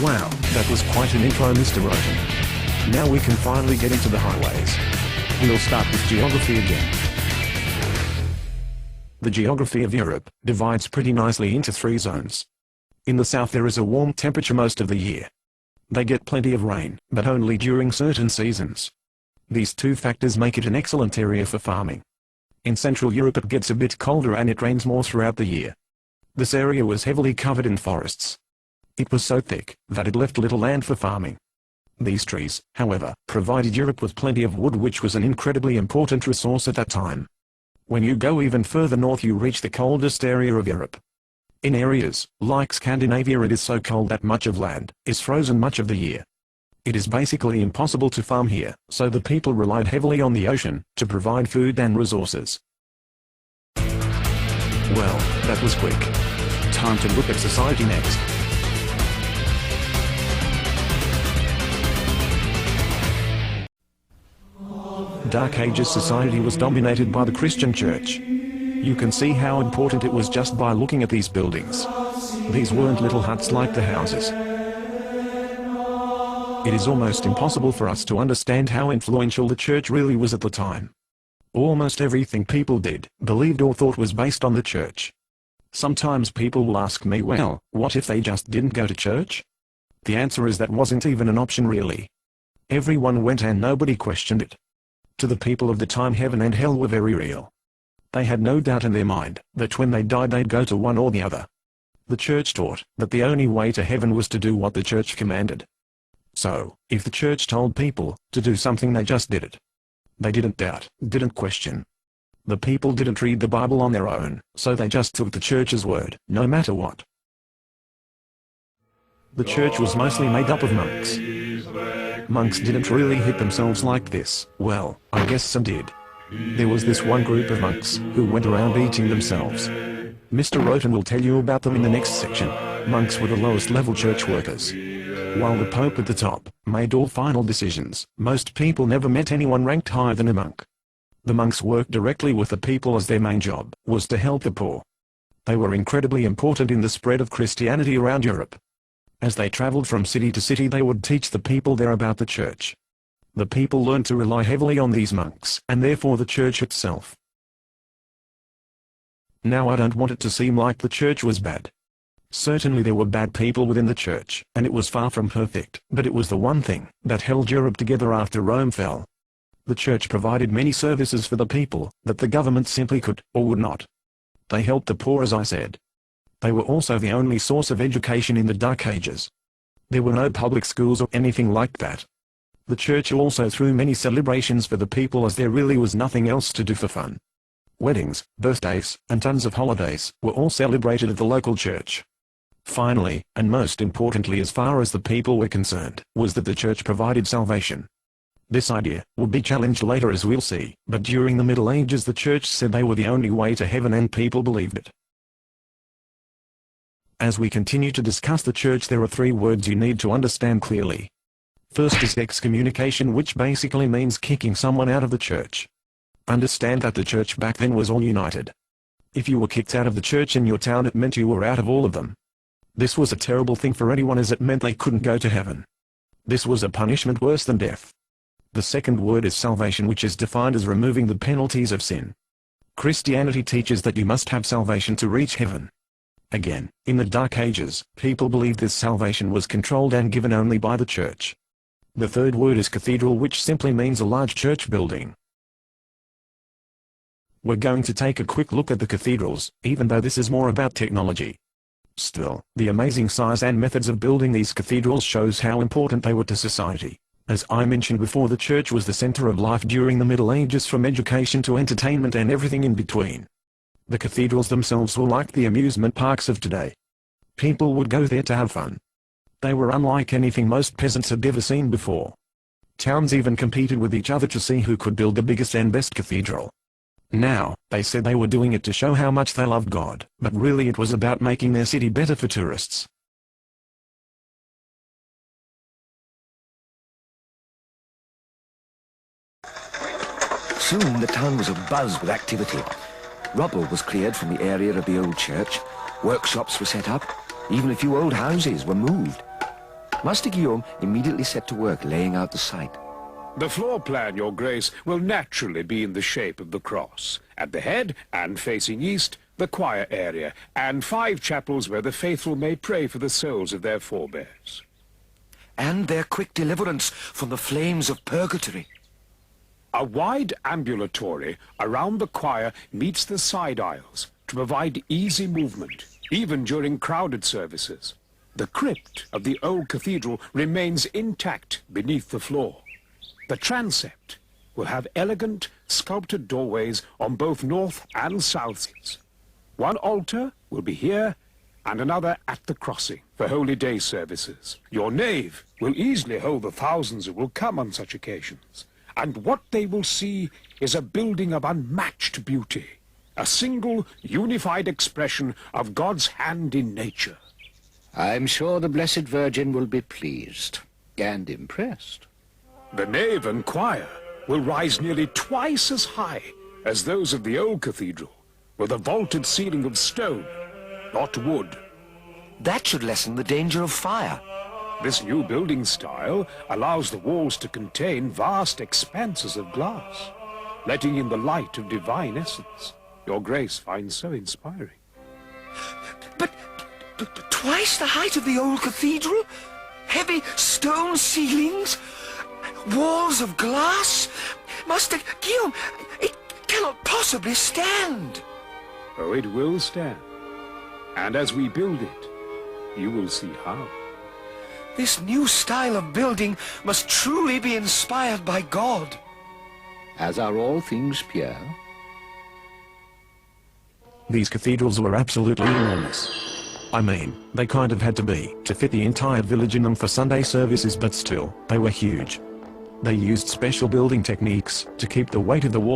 Wow, that was quite an intro, Mr. Roten. Now we can finally get into the highways. We'll start with geography again. The geography of Europe divides pretty nicely into 3 zones. In the south there is a warm temperature most of the year. They get plenty of rain, but only during certain seasons. These 2 factors make it an excellent area for farming. In Central Europe it gets a bit colder and it rains more throughout the year. This area was heavily covered in forests. It was so thick that it left little land for farming. These trees, however, provided Europe with plenty of wood, which was an incredibly important resource at that time. When you go even further north you reach the coldest area of Europe. In areas like Scandinavia it is so cold that much of land is frozen much of the year. It is basically impossible to farm here, so the people relied heavily on the ocean to provide food and resources. Well, that was quick. Time to look at society next. Dark Ages society was dominated by the Christian Church. You can see how important it was just by looking at these buildings. These weren't little huts like the houses. It is almost impossible for us to understand how influential the church really was at the time. Almost everything people did, believed or thought was based on the church. Sometimes people will ask me, well, what if they just didn't go to church? The answer is that wasn't even an option really. Everyone went and nobody questioned it. To the people of the time heaven and hell were very real. They had no doubt in their mind that when they died they'd go to one or the other. The church taught that the only way to heaven was to do what the church commanded. So, if the church told people to do something they just did it. They didn't doubt, didn't question. The people didn't read the Bible on their own, so they just took the church's word, no matter what. The church was mostly made up of monks. Monks didn't really hit themselves like this, well, I guess some did. There was this one group of monks who went around beating themselves. Mr. Roten will tell you about them in the next section. Monks were the lowest level church workers. While the Pope at the top made all final decisions, most people never met anyone ranked higher than a monk. The monks worked directly with the people as their main job was to help the poor. They were incredibly important in the spread of Christianity around Europe. As they traveled from city to city they would teach the people there about the church. The people learned to rely heavily on these monks, and therefore the church itself. Now I don't want it to seem like the church was bad. Certainly there were bad people within the church, and it was far from perfect, but it was the one thing that held Europe together after Rome fell. The church provided many services for the people that the government simply could, or would not. They helped the poor, as I said. They were also the only source of education in the Dark Ages. There were no public schools or anything like that. The church also threw many celebrations for the people as there really was nothing else to do for fun. Weddings, birthdays, and tons of holidays were all celebrated at the local church. Finally, and most importantly as far as the people were concerned, was that the church provided salvation. This idea will be challenged later as we'll see, but during the Middle Ages the church said they were the only way to heaven and people believed it. As we continue to discuss the church there are 3 words you need to understand clearly. First is excommunication, which basically means kicking someone out of the church. Understand that the church back then was all united. If you were kicked out of the church in your town it meant you were out of all of them. This was a terrible thing for anyone as it meant they couldn't go to heaven. This was a punishment worse than death. The second word is salvation, which is defined as removing the penalties of sin. Christianity teaches that you must have salvation to reach heaven. Again, in the Dark Ages, people believed this salvation was controlled and given only by the church. The third word is cathedral, which simply means a large church building. We're going to take a quick look at the cathedrals, even though this is more about technology. Still, the amazing size and methods of building these cathedrals shows how important they were to society. As I mentioned before, the church was the center of life during the Middle Ages, from education to entertainment and everything in between. The cathedrals themselves were like the amusement parks of today. People would go there to have fun. They were unlike anything most peasants had ever seen before. Towns even competed with each other to see who could build the biggest and best cathedral. Now, they said they were doing it to show how much they loved God, but really it was about making their city better for tourists. Soon the town was abuzz with activity. Rubble was cleared from the area of the old church, workshops were set up, even a few old houses were moved. Master Guillaume immediately set to work laying out the site. The floor plan, Your Grace, will naturally be in the shape of the cross. At the head, and facing east, the choir area, and 5 chapels where the faithful may pray for the souls of their forebears. And their quick deliverance from the flames of purgatory. A wide ambulatory around the choir meets the side aisles to provide easy movement, even during crowded services. The crypt of the old cathedral remains intact beneath the floor. The transept will have elegant, sculpted doorways on both north and south sides. One altar will be here, and another at the crossing for Holy Day services. Your nave will easily hold the thousands who will come on such occasions. And what they will see is a building of unmatched beauty, a single, unified expression of God's hand in nature. I'm sure the Blessed Virgin will be pleased and impressed. The nave and choir will rise nearly twice as high as those of the old cathedral, with a vaulted ceiling of stone, not wood. That should lessen the danger of fire. This new building style allows the walls to contain vast expanses of glass, letting in the light of divine essence. Your Grace finds so inspiring. But twice the height of the old cathedral? Heavy stone ceilings? Walls of glass? Master Guillaume, it cannot possibly stand. Oh, it will stand. And as we build it, you will see how. This new style of building must truly be inspired by God. As are all things pure. These cathedrals were absolutely enormous. I mean, they kind of had to be, to fit the entire village in them for Sunday services, but still, they were huge. They used special building techniques to keep the weight of the wall